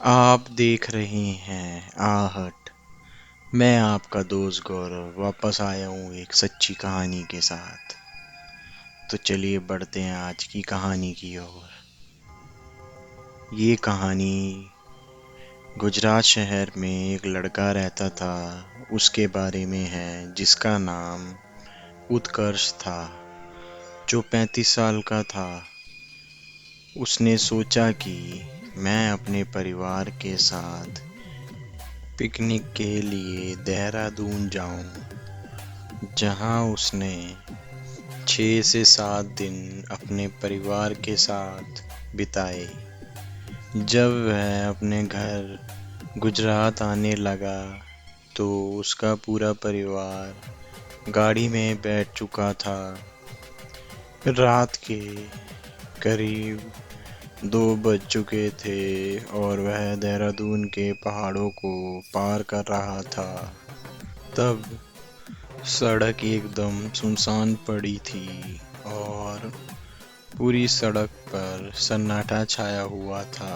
आप देख रहे हैं आहट। मैं आपका दोस्त गौरव वापस आया हूँ एक सच्ची कहानी के साथ। तो चलिए बढ़ते हैं आज की कहानी की ओर। ये कहानी गुजरात शहर में एक लड़का रहता था उसके बारे में है, जिसका नाम उत्कर्ष था, जो 35 साल का था। उसने सोचा कि मैं अपने परिवार के साथ पिकनिक के लिए देहरादून जाऊं, जहां उसने 6 से 7 दिन अपने परिवार के साथ बिताए। जब वह अपने घर गुजरात आने लगा तो उसका पूरा परिवार गाड़ी में बैठ चुका था। रात के करीब 2 बज चुके थे और वह देहरादून के पहाड़ों को पार कर रहा था। तब सड़क एकदम सुनसान पड़ी थी और पूरी सड़क पर सन्नाटा छाया हुआ था।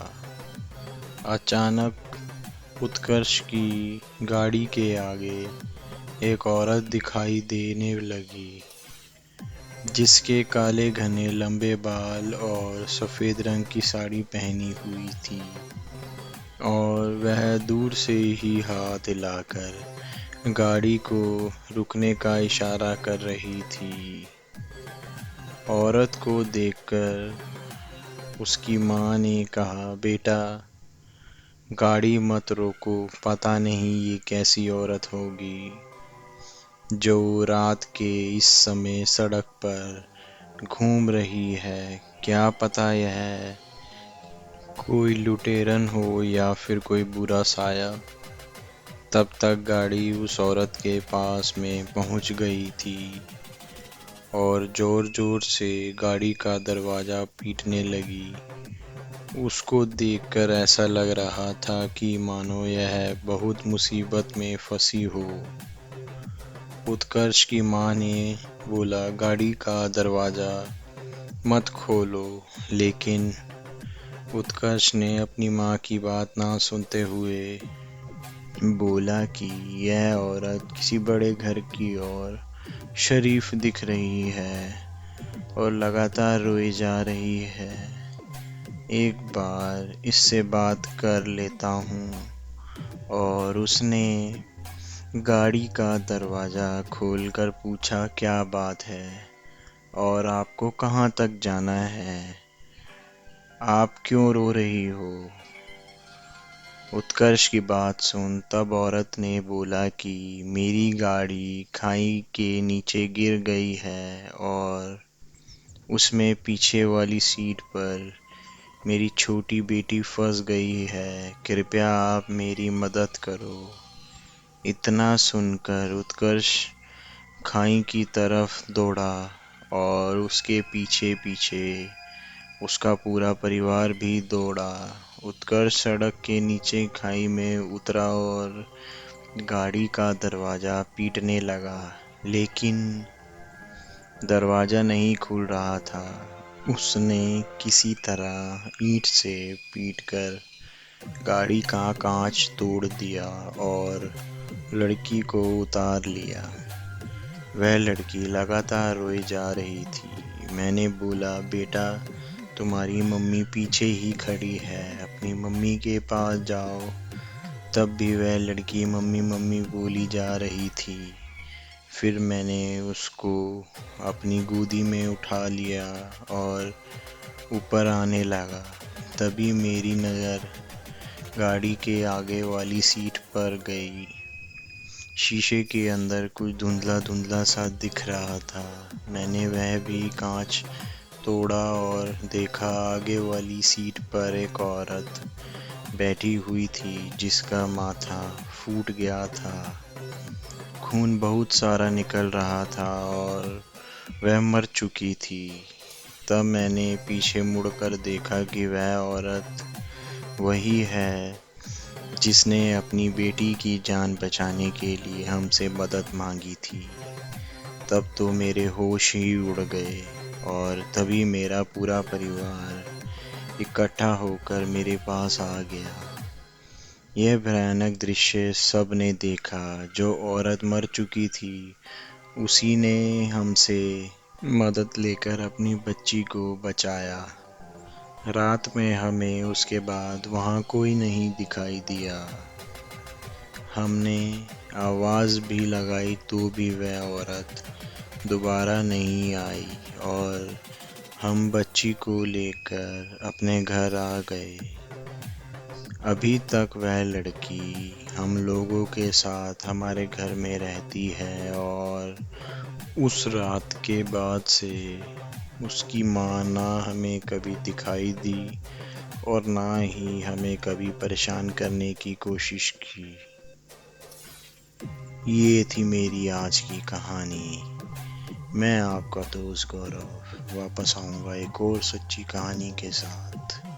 अचानक उत्कर्ष की गाड़ी के आगे एक औरत दिखाई देने लगी, जिसके काले घने लंबे बाल और सफेद रंग की साड़ी पहनी हुई थी, और वह दूर से ही हाथ हिलाकर गाड़ी को रुकने का इशारा कर रही थी। औरत को देखकर उसकी माँ ने कहा, बेटा गाड़ी मत रोको, पता नहीं ये कैसी औरत होगी जो रात के इस समय सड़क पर घूम रही है। क्या पता यह कोई लुटेरन हो या फिर कोई बुरा साया। तब तक गाड़ी उस औरत के पास में पहुंच गई थी और जोर जोर से गाड़ी का दरवाजा पीटने लगी। उसको देखकर ऐसा लग रहा था कि मानो यह बहुत मुसीबत में फंसी हो। उत्कर्ष की माँ ने बोला, गाड़ी का दरवाजा मत खोलो, लेकिन उत्कर्ष ने अपनी माँ की बात ना सुनते हुए बोला कि यह औरत किसी बड़े घर की और शरीफ दिख रही है और लगातार रोई जा रही है। एक बार इससे बात कर लेता हूँ। और उसने गाड़ी का दरवाजा खोलकर पूछा, क्या बात है और आपको कहाँ तक जाना है? आप क्यों रो रही हो? उत्कर्ष की बात सुन तब औरत ने बोला कि मेरी गाड़ी खाई के नीचे गिर गई है और उसमें पीछे वाली सीट पर मेरी छोटी बेटी फंस गई है। कृपया आप मेरी मदद करो। इतना सुनकर उत्कर्ष खाई की तरफ दौड़ा और उसके पीछे पीछे उसका पूरा परिवार भी दौड़ा। उत्कर्ष सड़क के नीचे खाई में उतरा और गाड़ी का दरवाजा पीटने लगा, लेकिन दरवाजा नहीं खुल रहा था। उसने किसी तरह ईंट से पीटकर गाड़ी का कांच तोड़ दिया और लड़की को उतार लिया। वह लड़की लगातार रोई जा रही थी। मैंने बोला, बेटा तुम्हारी मम्मी पीछे ही खड़ी है, अपनी मम्मी के पास जाओ। तब भी वह लड़की मम्मी मम्मी बोली जा रही थी। फिर मैंने उसको अपनी गोदी में उठा लिया और ऊपर आने लगा। तभी मेरी नज़र गाड़ी के आगे वाली सीट पर गई। शीशे के अंदर कुछ धुंधला धुंधला सा दिख रहा था। मैंने वह भी कांच तोड़ा और देखा, आगे वाली सीट पर एक औरत बैठी हुई थी, जिसका माथा फूट गया था। खून बहुत सारा निकल रहा था और वह मर चुकी थी। तब मैंने पीछे मुड़कर देखा कि वह औरत वही है जिसने अपनी बेटी की जान बचाने के लिए हमसे मदद मांगी थी। तब तो मेरे होश ही उड़ गए और तभी मेरा पूरा परिवार इकट्ठा होकर मेरे पास आ गया। यह भयानक दृश्य सब ने देखा। जो औरत मर चुकी थी उसी ने हमसे मदद लेकर अपनी बच्ची को बचाया। रात में हमें उसके बाद वहाँ कोई नहीं दिखाई दिया। हमने आवाज़ भी लगाई तो भी वह औरत दोबारा नहीं आई और हम बच्ची को लेकर अपने घर आ गए। अभी तक वह लड़की हम लोगों के साथ हमारे घर में रहती है और उस रात के बाद से उसकी माँ ना हमें कभी दिखाई दी और ना ही हमें कभी परेशान करने की कोशिश की। ये थी मेरी आज की कहानी। मैं आपका दोस्त गौरव वापस आऊँगा एक और सच्ची कहानी के साथ।